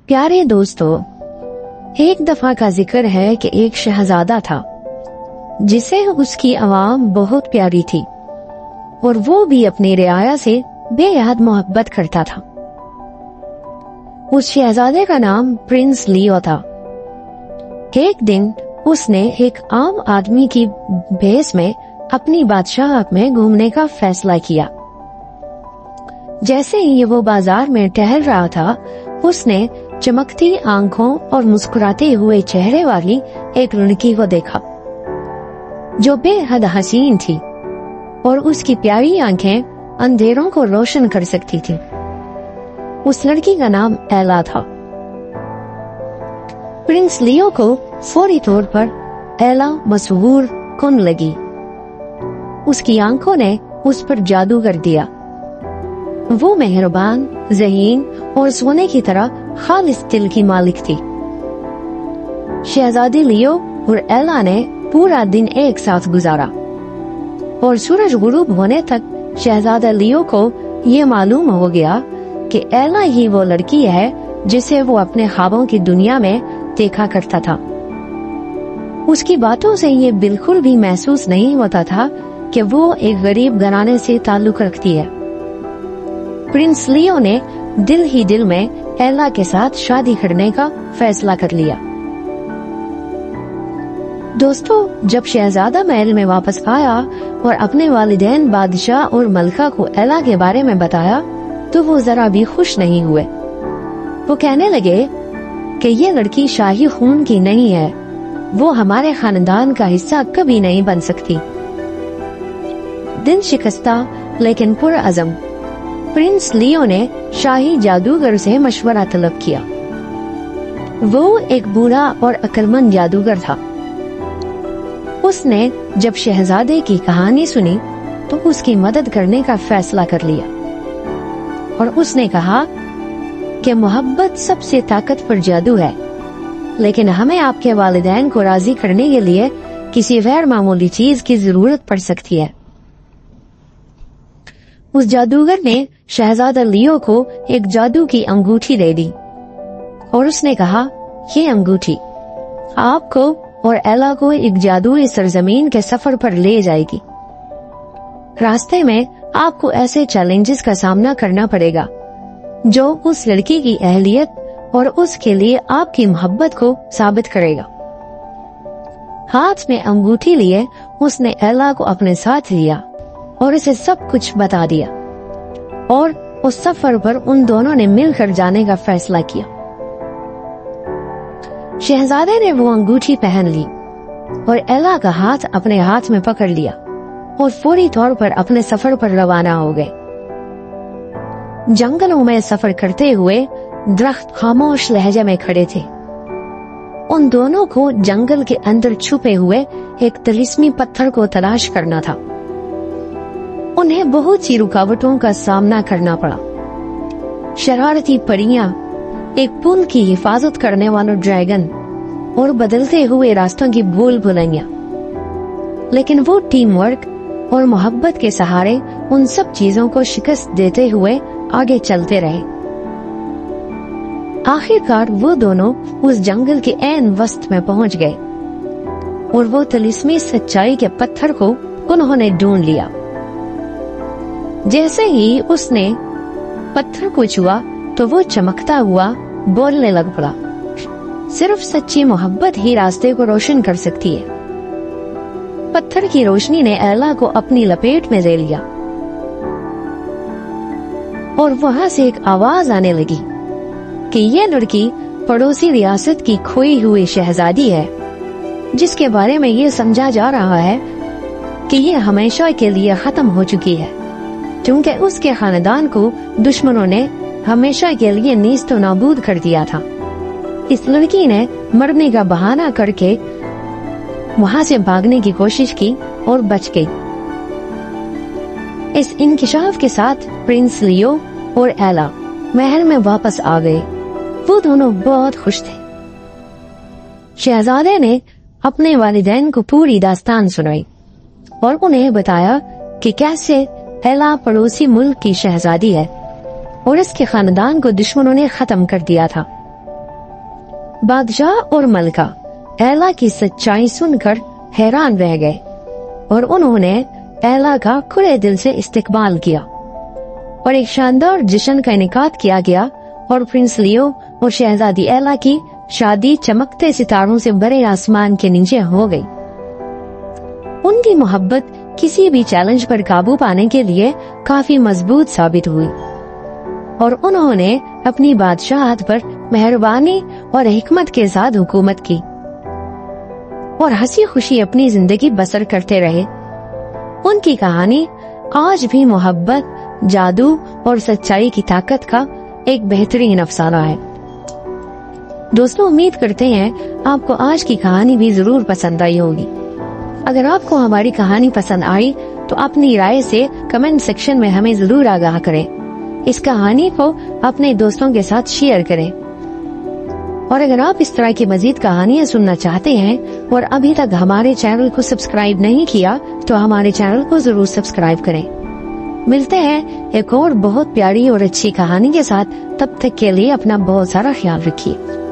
प्यारे दोस्तों, एक दफा का जिक्र है कि एक शहजादा था जिसे उसकी आवाम बहुत प्यारी थी और वो भी अपनी रियाया से बेहद मोहब्बत करता था। उस शहजादे का नाम प्रिंस लियो था। एक दिन उसने एक आम आदमी की भेस में अपनी बादशाह में घूमने का फैसला किया। जैसे ही वो बाजार में टहल रहा था, उसने चमकती आंखों और मुस्कुराते हुए चेहरे वाली एक लड़की को देखा जो बेहद हसीन थी और उसकी प्यारी आंखें अंधेरों को रोशन कर सकती थी। उस लड़की का नाम एला था। प्रिंस लियो को फौरी तौर पर एला मशहूर कुन लगी। उसकी आंखों ने उस पर जादू कर दिया। वो मेहरबान, ज़हीन और सोने की तरह खालिस दिल की मालिक थी। शहजादी लियो और एला ने पूरा दिन एक साथ गुजारा और सूरज गुरूब होने तक शहजादा लियो को ये मालूम हो गया कि एला ही वो लड़की है जिसे वो अपने ख्वाबों की दुनिया में देखा करता था। उसकी बातों से ये बिल्कुल भी महसूस नहीं होता था कि वो एक गरीब घराने से ताल्लुक रखती है। प्रिंस लियो ने दिल ही दिल में एला के साथ शादी करने का फैसला कर लिया। दोस्तों, जब शहजादा महल में वापस आया और अपने वालिदैन बादशाह और मलका को एला के बारे में बताया तो वो जरा भी खुश नहीं हुए। वो कहने लगे कि ये लड़की शाही खून की नहीं है, वो हमारे खानदान का हिस्सा कभी नहीं बन सकती। दिन शिकस्ता लेकिन पुरअज़म प्रिंस लियो ने शाही जादूगर से मशवरा तलब किया। वो एक बूढ़ा और अक्लमंद जादूगर था। उसने जब शहजादे की कहानी सुनी तो उसकी मदद करने का फैसला कर लिया और उसने कहा कि मोहब्बत सबसे ताकतवर जादू है, लेकिन हमें आपके वालिदैन को राजी करने के लिए किसी गैर मामूली चीज की जरूरत पड़ सकती है। उस जादूगर ने शहजादा लियो को एक जादू की अंगूठी दे दी और उसने कहा, ये अंगूठी आपको और एला को एक जादुई सरजमीन के सफर पर ले जाएगी। रास्ते में आपको ऐसे चैलेंजेस का सामना करना पड़ेगा जो उस लड़की की अहलियत और उसके लिए आपकी मोहब्बत को साबित करेगा। हाथ में अंगूठी लिए उसने एला को अपने साथ लिया और उसे सब कुछ बता दिया और उस सफर पर उन दोनों ने मिलकर जाने का फैसला किया। शहजादे ने वो अंगूठी पहन ली और एला का हाथ अपने हाथ में पकड़ लिया और फौरी तौर पर अपने सफर पर रवाना हो गए। जंगलों में सफर करते हुए दरख्त खामोश लहजे में खड़े थे। उन दोनों को जंगल के अंदर छुपे हुए एक तिलिस्मी पत्थर को तलाश करना था। उन्हें बहुत सी रुकावटों का सामना करना पड़ा। शरारती परियां, एक पुल की हिफाजत करने वाला ड्रैगन और बदलते हुए रास्तों की भूल भुलैया। लेकिन वो टीम वर्क और मोहब्बत के सहारे उन सब चीजों को शिकस्त देते हुए आगे चलते रहे। आखिरकार वो दोनों उस जंगल के ऐन वस्त में पहुंच गए और वो तिलिस्मी सच्चाई के पत्थर को उन्होंने ढूंढ लिया। जैसे ही उसने पत्थर को छुआ तो वो चमकता हुआ बोलने लग पड़ा, सिर्फ सच्ची मोहब्बत ही रास्ते को रोशन कर सकती है। पत्थर की रोशनी ने एला को अपनी लपेट में ले लिया और वहां से एक आवाज आने लगी कि ये लड़की पड़ोसी रियासत की खोई हुई शहजादी है, जिसके बारे में ये समझा जा रहा है कि ये हमेशा के लिए खत्म हो चुकी है, क्योंकि उसके खानदान को दुश्मनों ने हमेशा के लिए नीस्तो नाबूद कर दिया था। इस लड़की ने मरने का बहाना करके वहां से भागने की कोशिश की और बच गई। इस इंकिशाफ के साथ प्रिंस लियो और एला महल में वापस आ गए। वो दोनों बहुत खुश थे। शहजादे ने अपने वालिदैन को पूरी दास्तान सुनाई और उन्हें बताया कि कैसे एला पड़ोसी मुल्क की शहजादी है और इसके खानदान को दुश्मनों ने खत्म कर दिया था। بادشاہ اور ملکہ ایلا کی سچائی سن کر حیران رہ گئے اور انہوں نے ایلا کا کھلے دل سے استقبال کیا اور ایک شاندار جشن کا انعقاد کیا گیا اور پرنس لیو اور شہزادی ایلا کی شادی چمکتے ستاروں سے بھرے آسمان کے نیچے ہو گئی۔ ان کی محبت کسی بھی چیلنج پر قابو پانے کے لیے کافی مضبوط ثابت ہوئی اور انہوں نے اپنی بادشاہت پر مہربانی اور حکمت کے ساتھ حکومت کی اور ہنسی خوشی اپنی زندگی بسر کرتے رہے۔ ان کی کہانی آج بھی محبت، جادو اور سچائی کی طاقت کا ایک بہترین افسانہ ہے۔ دوستوں، امید کرتے ہیں آپ کو آج کی کہانی بھی ضرور پسند آئی ہوگی۔ اگر آپ کو ہماری کہانی پسند آئی تو اپنی رائے سے کمنٹ سیکشن میں ہمیں ضرور آگاہ کریں۔ اس کہانی کو اپنے دوستوں کے ساتھ شیئر کریں اور اگر آپ اس طرح کی مزید کہانیاں سننا چاہتے ہیں اور ابھی تک ہمارے چینل کو سبسکرائب نہیں کیا تو ہمارے چینل کو ضرور سبسکرائب کریں۔ ملتے ہیں ایک اور بہت پیاری اور اچھی کہانی کے ساتھ، تب تک کے لیے اپنا بہت سارا خیال رکھیے۔